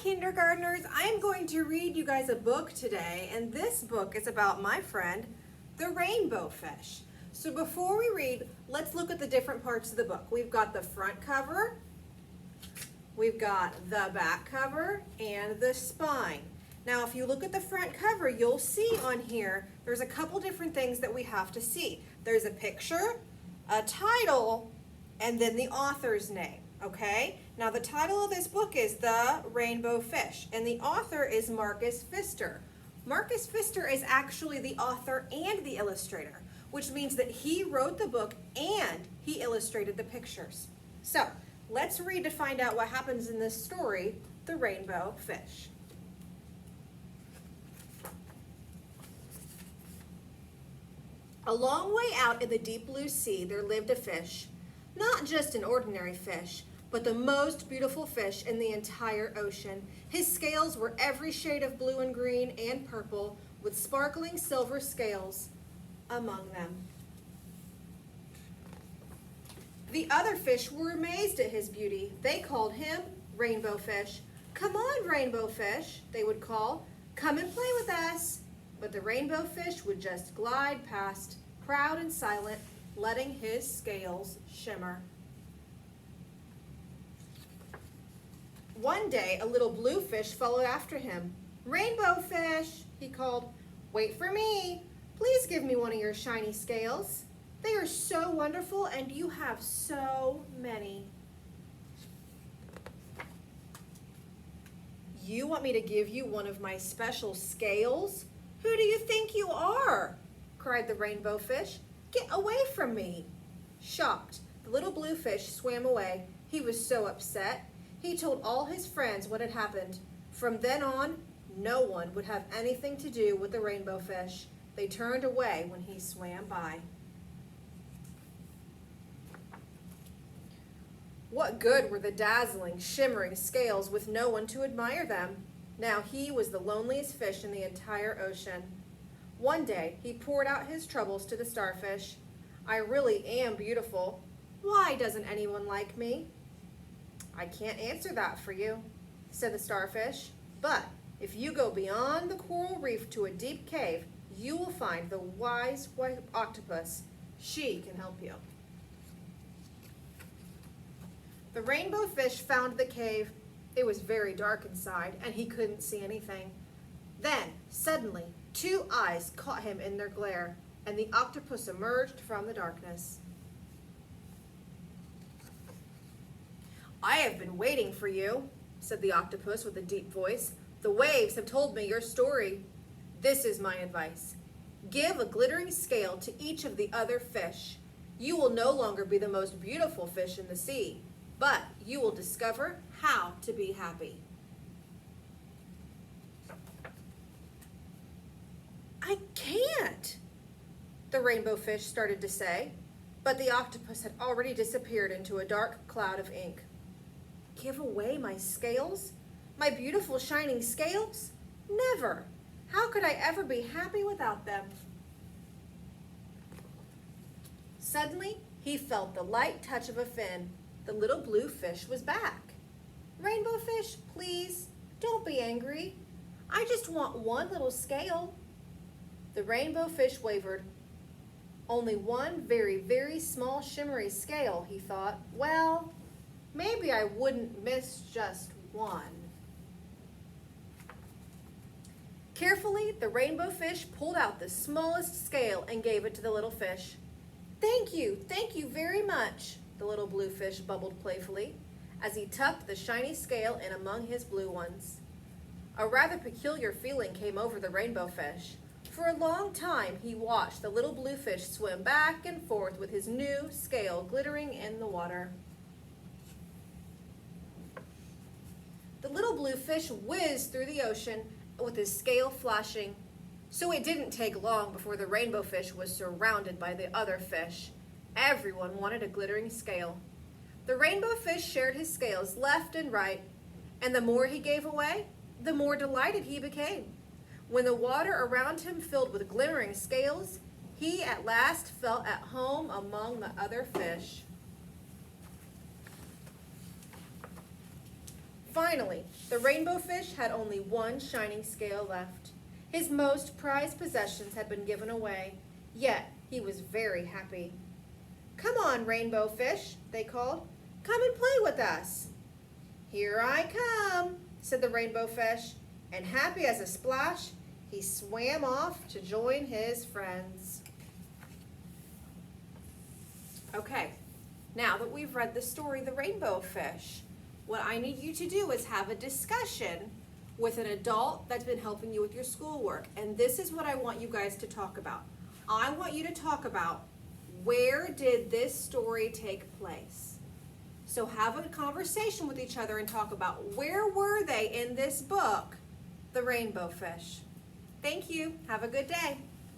kindergartners. I am going to read you guys a book today, and this book is about my friend, the rainbow fish. So before we read, let's look at the different parts of the book. We've got the front cover, we've got the back cover, and the spine. Now, if you look at the front cover, you'll see on here, there's a couple different things that we have to see. There's a picture, a title, and then the author's name, okay? Now, the title of this book is The Rainbow Fish, and the author is Marcus Pfister. Marcus Pfister is actually the author and the illustrator, which means that he wrote the book and he illustrated the pictures. So, let's read to find out what happens in this story, The Rainbow Fish. A long way out in the deep blue sea, there lived a fish. Not just an ordinary fish, but the most beautiful fish in the entire ocean. His scales were every shade of blue and green and purple, with sparkling silver scales among them. The other fish were amazed at his beauty. They called him Rainbow Fish. "Come on, Rainbow Fish," they would call. "Come and play with us." But the rainbow fish would just glide past, proud and silent, letting his scales shimmer. One day, a little blue fish followed after him. "Rainbow Fish," he called, "wait for me. Please give me one of your shiny scales. They are so wonderful, and you have so many." "You want me to give you one of my special scales? Who do you think you are?" cried the rainbow fish. "Get away from me." Shocked, the little blue fish swam away. He was so upset. He told all his friends what had happened. From then on, no one would have anything to do with the rainbow fish. They turned away when he swam by. What good were the dazzling, shimmering scales with no one to admire them? Now he was the loneliest fish in the entire ocean. One day, he poured out his troubles to the starfish. "I really am beautiful. Why doesn't anyone like me?" "I can't answer that for you," said the starfish. "But if you go beyond the coral reef to a deep cave, you will find the wise white octopus. She can help you." The rainbow fish found the cave. It was very dark inside, and he couldn't see anything. Then, suddenly, two eyes caught him in their glare, and the octopus emerged from the darkness. "I have been waiting for you," said the octopus with a deep voice. "The waves have told me your story. This is my advice. Give a glittering scale to each of the other fish. You will no longer be the most beautiful fish in the sea, but you will discover how to be happy." "I can't," the rainbow fish started to say, but the octopus had already disappeared into a dark cloud of ink. "Give away my scales? My beautiful shining scales? Never! How could I ever be happy without them?" Suddenly, he felt the light touch of a fin. The little blue fish was back. "Rainbow fish, please, don't be angry. I just want one little scale." The rainbow fish wavered. "Only one very, very small shimmery scale," he thought. "Well, maybe I wouldn't miss just one." Carefully, the rainbow fish pulled out the smallest scale and gave it to the little fish. Thank you very much," the little blue fish bubbled playfully, as he tucked the shiny scale in among his blue ones. A rather peculiar feeling came over the rainbow fish. For a long time, he watched the little blue fish swim back and forth with his new scale glittering in the water. The little blue fish whizzed through the ocean with his scale flashing. So it didn't take long before the rainbow fish was surrounded by the other fish. Everyone wanted a glittering scale. The rainbow fish shared his scales left and right, and the more he gave away, the more delighted he became. When the water around him filled with glittering scales, he at last felt at home among the other fish. Finally, the rainbow fish had only one shining scale left. His most prized possessions had been given away, yet he was very happy. "Come on, rainbow fish," they called. "Come and play with us." "Here I come," said the rainbow fish, and happy as a splash, he swam off to join his friends. Okay, now that we've read the story, The Rainbow Fish, what I need you to do is have a discussion with an adult that's been helping you with your schoolwork. And this is what I want you guys to talk about. I want you to talk about, where did this story take place? So have a conversation with each other and talk about, where were they in this book, The Rainbow Fish? Thank you. Have a good day.